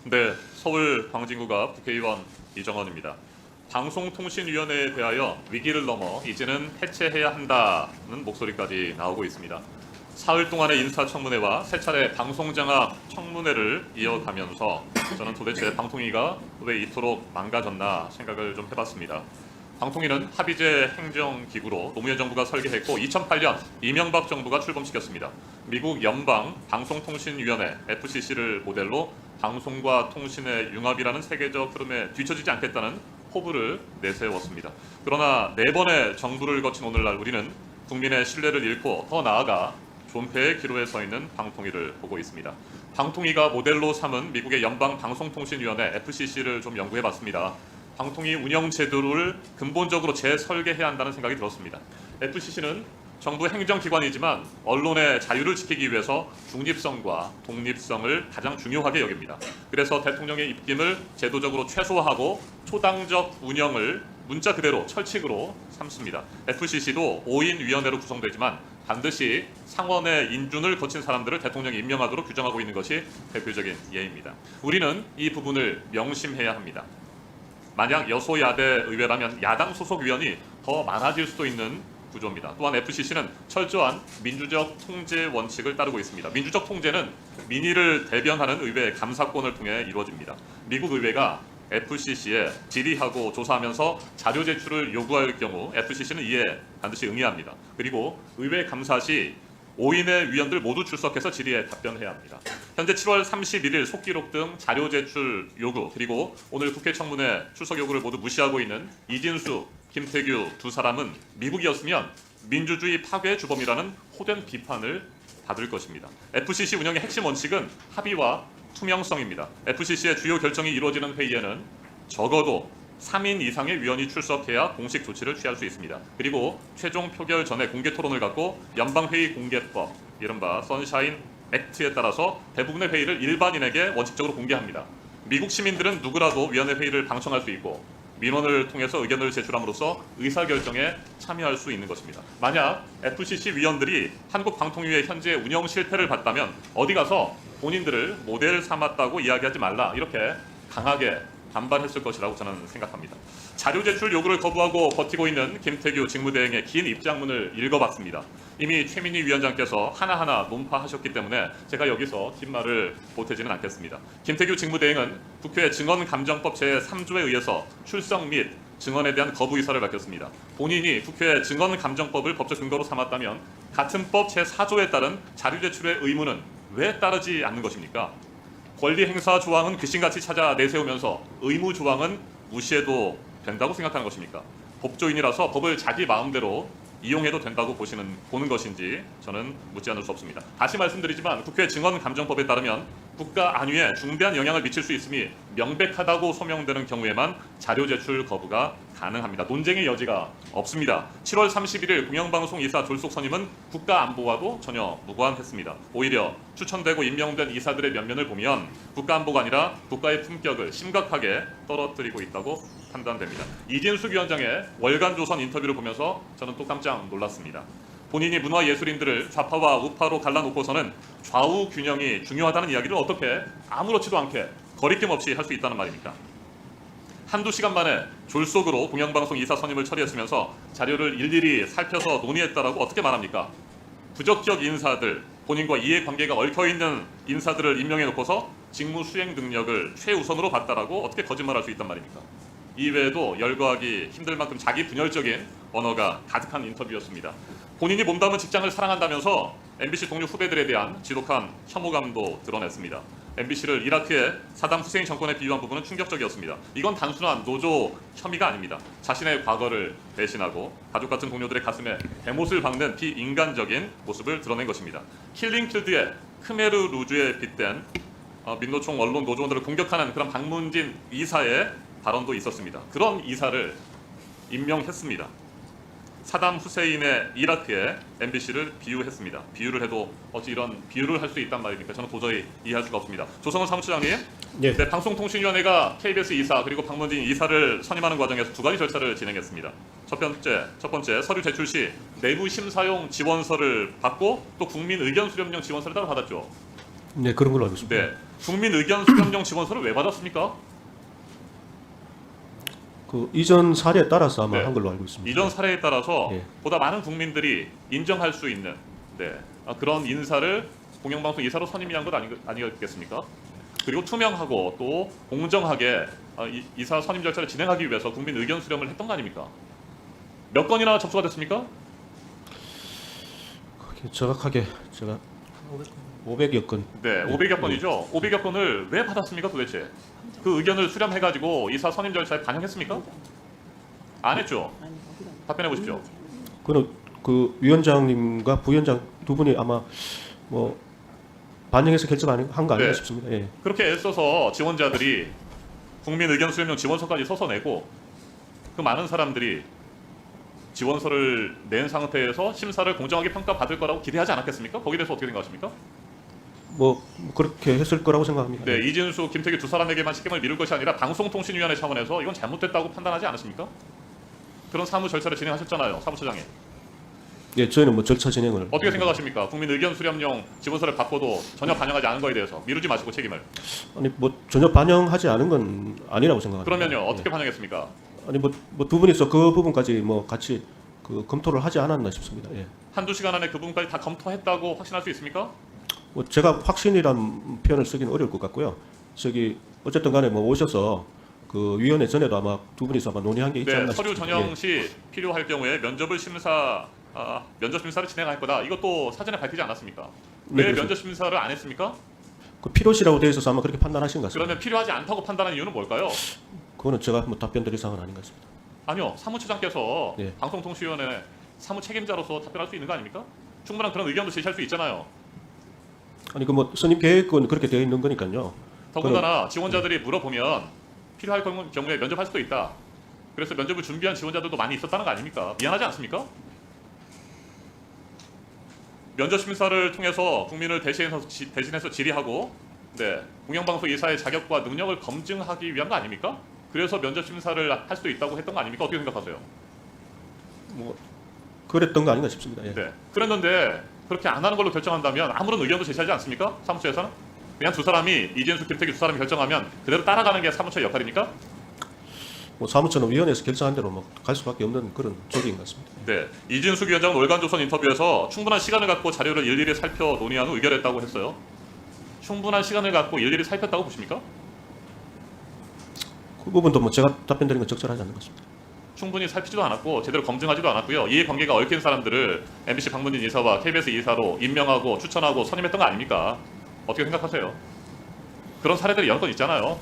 네, 서울 광진구가 국회의원 이정헌입니다. 방송통신위원회에 대하여 위기를 넘어 이제는 해체해야 한다는 목소리까지 나오고 있습니다. 사흘 동안의 인사청문회와 세 차례 방송장악 청문회를 이어가면서 저는 도대체 방통위가 왜 이토록 망가졌나 생각을 좀 해봤습니다. 방통위는 합의제 행정기구로 노무현 정부가 설계했고 2008년 이명박 정부가 출범시켰습니다. 미국 연방 방송통신위원회 FCC를 모델로 방송과 통신의 융합이라는 세계적 흐름에 뒤처지지 않겠다는 포부를 내세웠습니다. 그러나 네 번의 정부를 거친 오늘날 우리는 국민의 신뢰를 잃고 더 나아가 존폐의 기로에 서 있는 방통위를 보고 있습니다. 방통위가 모델로 삼은 미국의 연방 방송통신위원회 FCC를 좀 연구해봤습니다. 방통위 운영 제도를 근본적으로 재설계해야 한다는 생각이 들었습니다. FCC는 정부 행정기관이지만 언론의 자유를 지키기 위해서 중립성과 독립성을 가장 중요하게 여깁니다. 그래서 대통령의 입김을 제도적으로 최소화하고 초당적 운영을 문자 그대로 철칙으로 삼습니다. FCC도 5인 위원회로 구성되지만 반드시 상원의 인준을 거친 사람들을 대통령이 임명하도록 규정하고 있는 것이 대표적인 예입니다. 우리는 이 부분을 명심해야 합니다. 만약 여소야대 의회라면 야당 소속 위원이 더 많아질 수도 있는 구조입니다. 또한 FCC는 철저한 민주적 통제 원칙을 따르고 있습니다. 민주적 통제는 민의를 대변하는 의회의 감사권을 통해 이루어집니다. 미국 의회가 FCC에 질의하고 조사하면서 자료 제출을 요구할 경우 FCC는 이에 반드시 응해합니다. 그리고 의회 감사 시 5인의 위원들 모두 출석해서 질의에 답변해야 합니다. 현재 7월 31일 속기록 등 자료 제출 요구 그리고 오늘 국회 청문회 출석 요구를 모두 무시하고 있는 이진수, 김태규 두 사람은 미국이었으면 민주주의 파괴 주범이라는 호된 비판을 받을 것입니다. FCC 운영의 핵심 원칙은 합의와 투명성입니다. FCC의 주요 결정이 이루어지는 회의에는 적어도 3인 이상의 위원이 출석해야 공식 조치를 취할 수 있습니다. 그리고 최종 표결 전에 공개 토론을 갖고 연방회의 공개법, 이른바 선샤인 액트에 따라서 대부분의 회의를 일반인에게 원칙적으로 공개합니다. 미국 시민들은 누구라도 위원회 회의를 방청할 수 있고 민원을 통해서 의견을 제출함으로써 의사결정에 참여할 수 있는 것입니다. 만약 FCC 위원들이 한국 방통위의 현재 운영 실패를 봤다면 어디 가서 본인들을 모델 삼았다고 이야기하지 말라 이렇게 강하게 반발했을 것이라고 저는 생각합니다. 자료 제출 요구를 거부하고 버티고 있는 김태규 직무대행의 긴 입장문을 읽어봤습니다. 이미 최민희 위원장께서 하나하나 논파하셨기 때문에 제가 여기서 긴 말을 보태지는 않겠습니다. 김태규 직무대행은 국회 증언감정법 제3조에 의해서 출석 및 증언에 대한 거부 의사를 밝혔습니다. 본인이 국회 증언감정법을 법적 근거로 삼았다면 같은 법 제4조에 따른 자료 제출의 의무는 왜 따르지 않는 것입니까? 권리 행사 조항은 귀신같이 찾아 내세우면서 의무 조항은 무시해도 된다고 생각하는 것입니까? 법조인이라서 법을 자기 마음대로 이용해도 된다고 보는 것인지 저는 묻지 않을 수 없습니다. 다시 말씀드리지만 국회 증언감정법에 따르면 국가 안위에 중대한 영향을 미칠 수 있음이 명백하다고 소명되는 경우에만 자료 제출 거부가 가능합니다. 논쟁의 여지가 없습니다. 7월 31일 공영방송 이사 졸속 선임은 국가 안보와도 전혀 무관했습니다. 오히려 추천되고 임명된 이사들의 면면을 보면 국가 안보가 아니라 국가의 품격을 심각하게 떨어뜨리고 있다고 판단됩니다. 이진숙 위원장의 월간 조선 인터뷰를 보면서 저는 또 깜짝 놀랐습니다. 본인이 문화예술인들을 좌파와 우파로 갈라놓고서는 좌우 균형이 중요하다는 이야기를 어떻게 아무렇지도 않게 거리낌 없이 할 수 있다는 말입니까? 한두 시간 만에 졸속으로 공영방송 이사 선임을 처리했으면서 자료를 일일이 살펴서 논의했다라고 어떻게 말합니까? 부적격 인사들, 본인과 이해관계가 얽혀있는 인사들을 임명해놓고서 직무 수행 능력을 최우선으로 봤다라고 어떻게 거짓말할 수 있단 말입니까? 이외에도 열거하기 힘들 만큼 자기 분열적인 언어가 가득한 인터뷰였습니다. 본인이 몸담은 직장을 사랑한다면서 MBC 동료 후배들에 대한 지독한 혐오감도 드러냈습니다. MBC를 이라크의 사담 후세인 정권에 비유한 부분은 충격적이었습니다. 이건 단순한 노조 혐의가 아닙니다. 자신의 과거를 배신하고 가족 같은 동료들의 가슴에 대못을 박는 비인간적인 모습을 드러낸 것입니다. 킬링필드의 크메르 루즈에 빗댄 민노총 언론 노조원들을 공격하는 그런 박문진 이사의 발언도 있었습니다. 그런 이사를 임명했습니다. 사담 후세인의 이라크에 MBC를 비유했습니다. 비유를 해도 어찌 이런 비유를 할 수 있단 말입니까? 저는 도저히 이해할 수가 없습니다. 조성은 사무처장님, 네, 방송통신위원회가 KBS 이사 그리고 박문진 이사를 선임하는 과정에서 두 가지 절차를 진행했습니다. 첫 번째 서류 제출 시 내부 심사용 지원서를 받고 또 국민 의견 수렴용 지원서를 따로 받았죠. 네, 그런 걸로 알고 있습니다. 네, 국민 의견 수렴용 지원서를 왜 받았습니까? 그 이전 사례에 따라서 아마 네. 한 걸로 알고 있습니다. 이전 사례에 따라서 예. 보다 많은 국민들이 인정할 수 있는 그런 인사를 공영방송 이사로 선임한 것 아니겠습니까? 그리고 투명하고 또 공정하게 이사 선임 절차를 진행하기 위해서 국민 의견 수렴을 했던 거 아닙니까? 몇 건이나 접수가 됐습니까? 그게 정확하게 제가 500여 건. 네, 500여 건이죠. 500여 건을 왜 받았습니까 도대체? 그 의견을 수렴해가지고 이사 선임 절차에 반영했습니까? 안 했죠. 답변해 보십시오. 그는 그 위원장님과 부위원장 두 분이 아마 뭐 반영해서 결정한 거 아닌가 네. 싶습니다. 예. 그렇게 애써서 지원자들이 국민 의견 수렴용 지원서까지 써서 내고 그 많은 사람들이 지원서를 낸 상태에서 심사를 공정하게 평가받을 거라고 기대하지 않았겠습니까? 거기에 대해서 어떻게 생각하십니까? 뭐 그렇게 했을 거라고 생각합니다. 네, 이진수, 김태규 두 사람에게만 책임을 미룰 것이 아니라 방송통신위원회 차원에서 이건 잘못됐다고 판단하지 않으십니까? 그런 사무 절차를 진행하셨잖아요, 사무처장이. 예, 저희는 뭐 절차 진행을 어떻게 생각하십니까? 국민 의견 수렴용 지원서를 받고도 전혀 반영하지 않은 거에 대해서 미루지 마시고 책임을. 아니 뭐 전혀 반영하지 않은 건 아니라고 생각합니다. 그러면요, 어떻게 반영했습니까? 아니 뭐 두 분이서 그 부분까지 뭐 같이 그 검토를 하지 않았나 싶습니다. 예. 한두 시간 안에 그 부분까지 다 검토했다고 확신할 수 있습니까? 뭐 제가 확신이란 표현을 쓰기는 어려울 것 같고요. 저기 어쨌든 간에 뭐 오셔서 그 위원회 전에도 아마 두 분이서 아마 논의한 게 있지 네, 않나 서류 싶습니다. 전형 시 필요할 경우에 면접 심사를 진행할 거다. 이것도 사전에 밝히지 않았습니까? 네, 왜 그렇습니다. 면접 심사를 안 했습니까? 그 필요시라고 되어 있어서 아마 그렇게 판단하신 것 같습니다. 그러면 필요하지 않다고 판단한 이유는 뭘까요? 그거는 제가 뭐 답변 드릴 사항은 아닌 것 같습니다. 아니요, 사무처장께서 네. 방송통신위원회 사무 책임자로서 답변할 수 있는 거 아닙니까? 충분한 그런 의견도 제시할 수 있잖아요. 아니 그 뭐 선임 계획은 그렇게 되어 있는 거니까요. 더군다나 지원자들이 물어보면 필요할 경우에 면접할 수도 있다. 그래서 면접을 준비한 지원자들도 많이 있었다는 거 아닙니까? 미안하지 않습니까? 면접 심사를 통해서 국민을 대신해서 질의하고 공영방송 이사의 자격과 능력을 검증하기 위한 거 아닙니까? 그래서 면접 심사를 할 수도 있다고 했던 거 아닙니까? 어떻게 생각하세요? 뭐 그랬던 거 아닌가 싶습니다. 예. 네. 그랬는데 그렇게 안 하는 걸로 결정한다면 아무런 의견도 제시하지 않습니까? 사무처에서는? 그냥 두 사람이 이진수, 김태규 두 사람이 결정하면 그대로 따라가는 게 사무처의 역할입니까? 뭐 사무처는 위원회에서 결정한 대로 뭐 갈 수밖에 없는 그런 조직인 것 같습니다. 네. 이진수 위원장은 월간조선 인터뷰에서 충분한 시간을 갖고 자료를 일일이 살펴 논의한 후 의결했다고 했어요. 충분한 시간을 갖고 일일이 살폈다고 보십니까? 그 부분도 뭐 제가 답변 드린 건 적절하지 않는 것 같습니다. 충분히 살피지도 않았고 제대로 검증하지도 않았고요. 이해관계가 얽힌 사람들을 MBC 박문진 이사와 KBS 이사로 임명하고 추천하고 선임했던 거 아닙니까? 어떻게 생각하세요? 그런 사례들이 여러 건 있잖아요.